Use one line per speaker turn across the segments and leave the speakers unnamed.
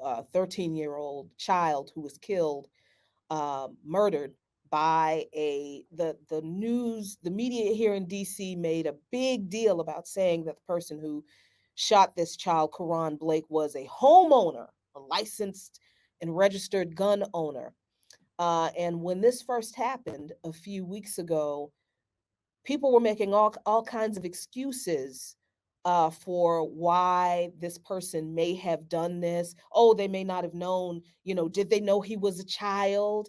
13-year-old child who was killed, murdered by the media here in DC made a big deal about saying that the person who shot this child, Karan Blake, was a homeowner, a licensed and registered gun owner. And when this first happened a few weeks ago, people were making all kinds of excuses for why this person may have done this. Oh, they may not have known. Did they know he was a child?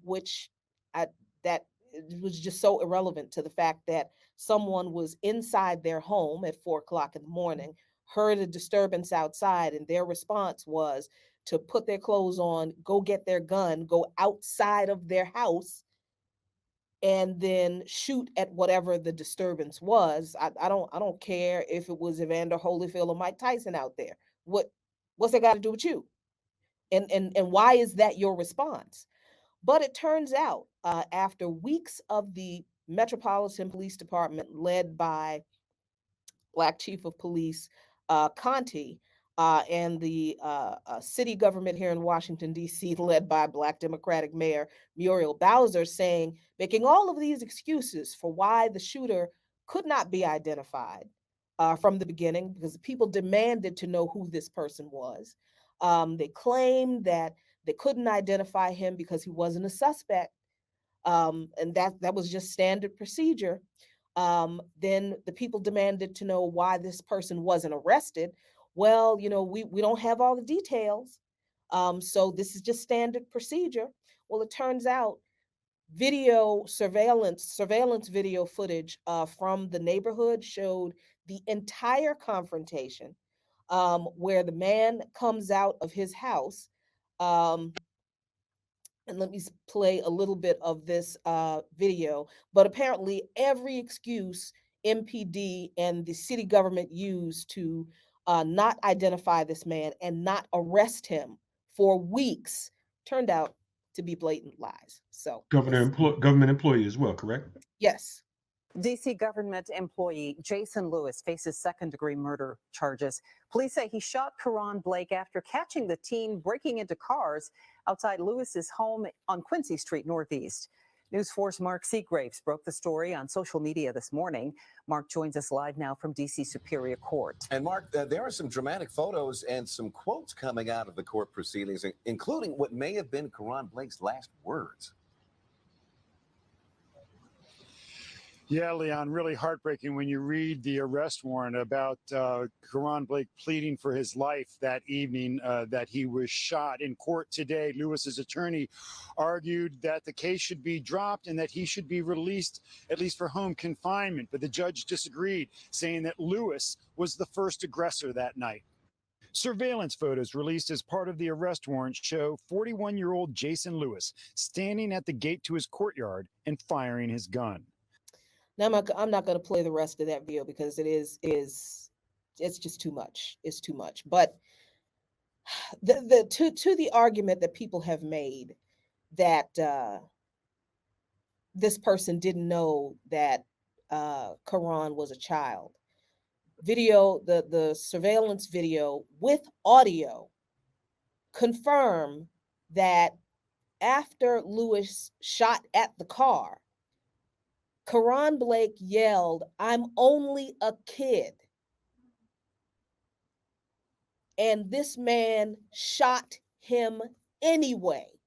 Which I, that it was just so irrelevant to the fact that someone was inside their home at 4 o'clock in the morning, heard a disturbance outside, and their response was to put their clothes on, go get their gun, go outside of their house, and then shoot at whatever the disturbance was. I don't care if it was Evander Holyfield or Mike Tyson out there. What's that got to do with you? And why is that your response? But it turns out, after weeks of the Metropolitan Police Department, led by Black Chief of Police Conti, and the city government here in Washington, D.C., led by Black Democratic Mayor Muriel Bowser, making all of these excuses for why the shooter could not be identified from the beginning, because people demanded to know who this person was. They claimed that they couldn't identify him because he wasn't a suspect, and that was just standard procedure. Then the people demanded to know why this person wasn't arrested. Well, we don't have all the details, so this is just standard procedure. Well, it turns out video surveillance video footage from the neighborhood showed the entire confrontation, where the man comes out of his house. Um, and let me play a little bit of this video. But apparently, every excuse MPD and the city government used to not identify this man and not arrest him for weeks turned out to be blatant lies. So,
Government employee as well, correct?
yes.
DC government employee Jason Lewis faces second-degree murder charges. Police say he shot Karan Blake after catching the teen breaking into cars outside Lewis's home on Quincy Street Northeast. News 4's Mark Seagraves broke the story on social media this morning. Mark joins us live now from DC Superior Court.
And Mark, there are some dramatic photos and some quotes coming out of the court proceedings, including what may have been Karan Blake's last words.
Yeah, Leon, really heartbreaking when you read the arrest warrant about Karan Blake pleading for his life that evening that he was shot. In court today, Lewis's attorney argued that the case should be dropped and that he should be released, at least for home confinement. But the judge disagreed, saying that Lewis was the first aggressor that night. Surveillance photos released as part of the arrest warrant show 41-year-old Jason Lewis standing at the gate to his courtyard and firing his gun.
Now I'm not going to play the rest of that video because it's just too much. It's too much. But to the argument that people have made that this person didn't know that Karan was a child. The surveillance video with audio confirm that after Lewis shot at the car, Karan Blake yelled, "I'm only a kid." And this man shot him anyway.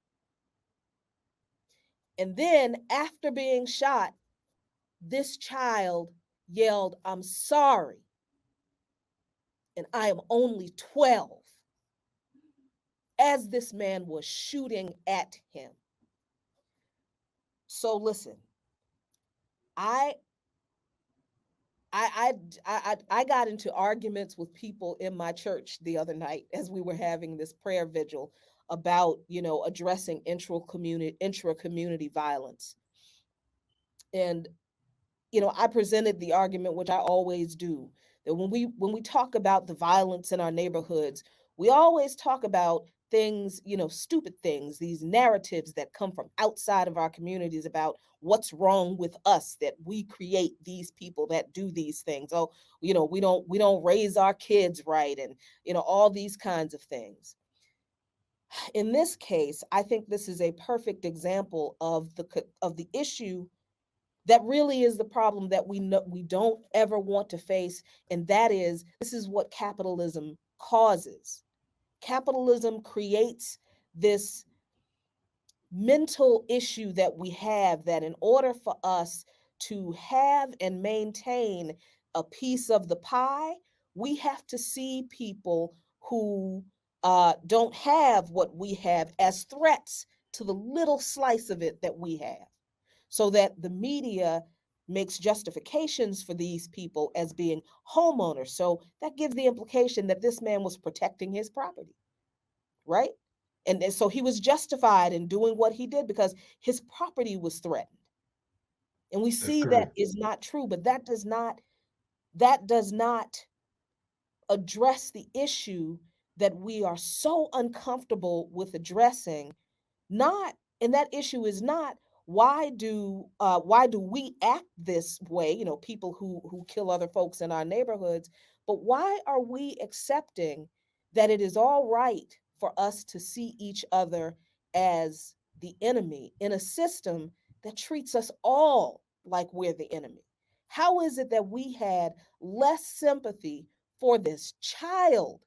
And then after being shot, this child yelled, "I'm sorry, and I am only 12," as this man was shooting at him. So listen, I got into arguments with people in my church the other night as we were having this prayer vigil about, addressing intra-community violence. And, I presented the argument, which I always do, that when we talk about the violence in our neighborhoods, we always talk about things, stupid things, these narratives that come from outside of our communities about what's wrong with us, that we create these people that do these things. Oh, we don't raise our kids right, and all these kinds of things. In this case, I think this is a perfect example of the issue that really is the problem that we don't ever want to face, and that is, this is what capitalism causes. Capitalism creates this mental issue that we have, that in order for us to have and maintain a piece of the pie, we have to see people who don't have what we have as threats to the little slice of it that we have, so that the media makes justifications for these people as being homeowners. So that gives the implication that this man was protecting his property, right? And so he was justified in doing what he did because his property was threatened. And we
That's
see that
correct.
is not true, but that does not address the issue that we are so uncomfortable with addressing. Not, and that issue is not, why do we act this way, people who kill other folks in our neighborhoods, but why are we accepting that it is all right for us to see each other as the enemy in a system that treats us all like we're the enemy? How is it that we had less sympathy for this child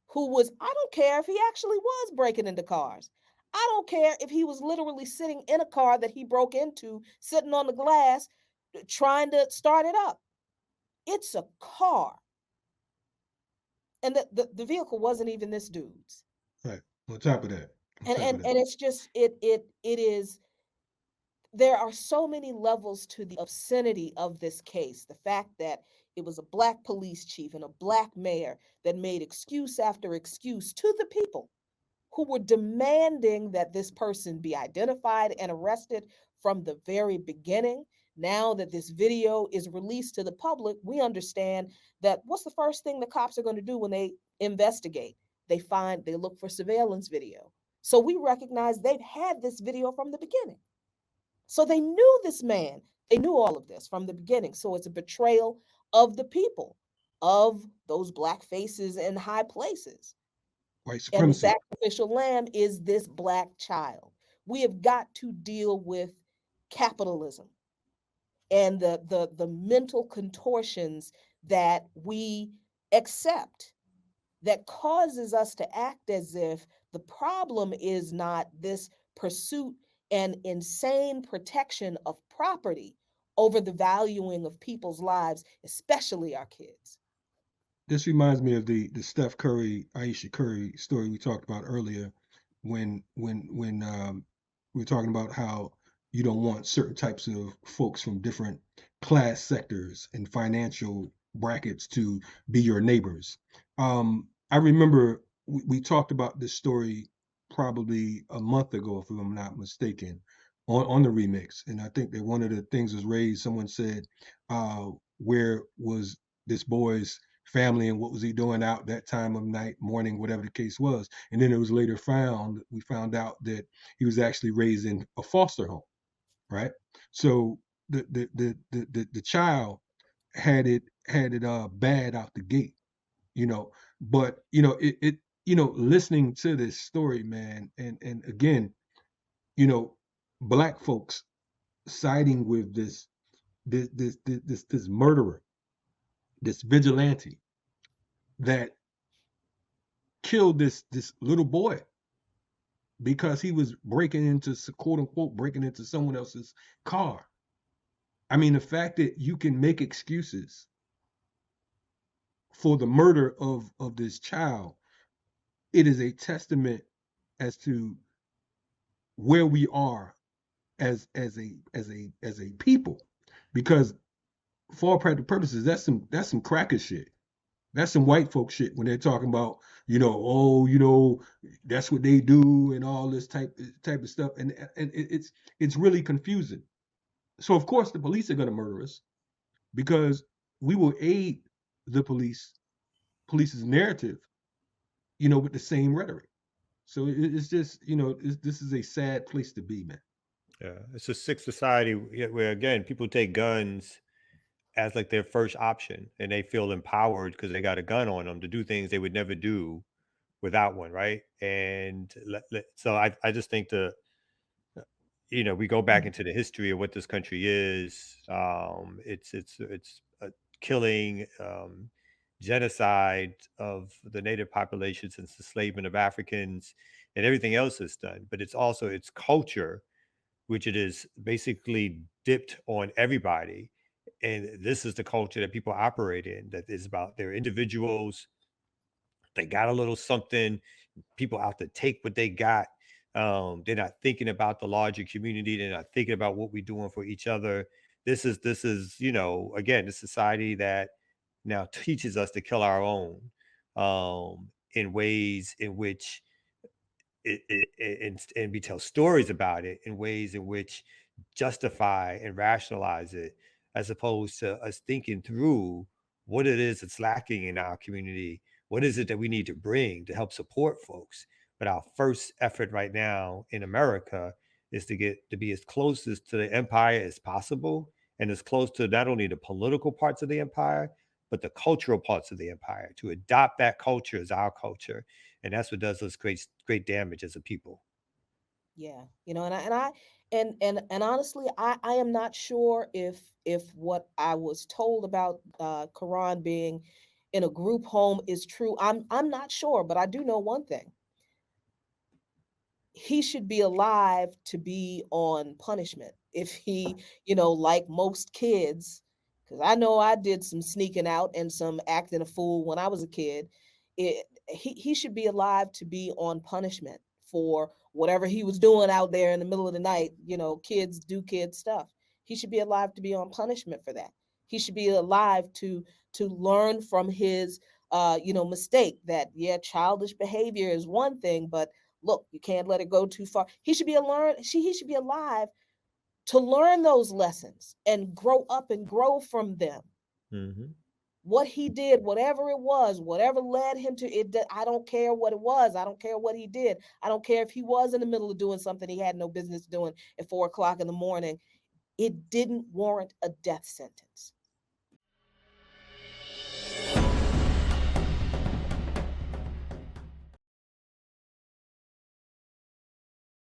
who was, I don't care if he actually was breaking into cars. I don't care if he was literally sitting in a car that he broke into, sitting on the glass, trying to start it up. It's a car. And the vehicle wasn't even this dude's.
Right. On top of that. On
And
top of
and,
that.
and it's just it is, there are so many levels to the obscenity of this case. The fact that it was a Black police chief and a Black mayor that made excuse after excuse to the people who were demanding that this person be identified and arrested from the very beginning. Now that this video is released to the public, we understand that what's the first thing the cops are going to do when they investigate? They look for surveillance video. So we recognize they've had this video from the beginning. So they knew this man. They knew all of this from the beginning. So it's a betrayal of the people, of those Black faces in high places.
White
And the
supremacy.
sacrificial lamb is this Black child. We have got to deal with capitalism and the mental contortions that we accept, that causes us to act as if the problem is not this pursuit and insane protection of property over the valuing of people's lives, especially our kids.
This reminds me of the Steph Curry, Aisha Curry story we talked about earlier, when we were talking about how you don't want certain types of folks from different class sectors and financial brackets to be your neighbors. I remember we talked about this story probably a month ago, if I'm not mistaken, on the remix. And I think that one of the things was raised. Someone said, where was this boy's family and what was he doing out that time of night, morning, whatever the case was. And then it was later we found out that he was actually raised in a foster home, right? So the child had it bad out the gate, but listening to this story, man, and again, Black folks siding with this murderer, this vigilante that killed this little boy because he was breaking into, quote unquote, breaking into someone else's car. I mean, the fact that you can make excuses for the murder of this child, it is a testament as to where we are as a people, because for all practical purposes, that's some cracker shit. That's some white folk shit when they're talking about, that's what they do and all this type of stuff. And it's really confusing. So of course the police are going to murder us because we will aid the police's narrative, with the same rhetoric. So it's just, this is a sad place to be, man.
Yeah, it's a sick society where again people take guns as like their first option, and they feel empowered because they got a gun on them to do things they would never do without one, right? And so I just think we go back into the history of what this country is. It's a killing, genocide of the native populations, and enslavement of Africans, and everything else is done. But it's also its culture, which it is basically dipped on everybody. And this is the culture that people operate in. That is about their individuals. They got a little something, people out to take what they got. They're not thinking about the larger community. They're not thinking about what we're doing for each other. This is again, the society that now teaches us to kill our own, in ways in which and we tell stories about it in ways in which justify and rationalize it, as opposed to us thinking through what it is that's lacking in our community. What is it that we need to bring to help support folks? But our first effort right now in America is to get to be as close as to the empire as possible, and as close to not only the political parts of the empire, but the cultural parts of the empire, to adopt that culture as our culture. And that's what does us great damage as a people.
Yeah, and honestly, I am not sure if what I was told about Quran being in a group home is true. I'm not sure, but I do know one thing. He should be alive to be on punishment. If he, like most kids, because I know I did some sneaking out and some acting a fool when I was a kid. He should be alive to be on punishment for whatever he was doing out there in the middle of the night. Kids do kid stuff. He should be alive to be on punishment for that. He should be alive to learn from his mistake. That, yeah, childish behavior is one thing, but look, you can't let it go too far. He should be alive to learn those lessons and grow up and grow from them.
Hmm.
What he did, whatever it was, whatever led him to it, I don't care what it was. I don't care what he did. I don't care if he was in the middle of doing something he had no business doing at 4 o'clock in the morning. It didn't warrant a death sentence.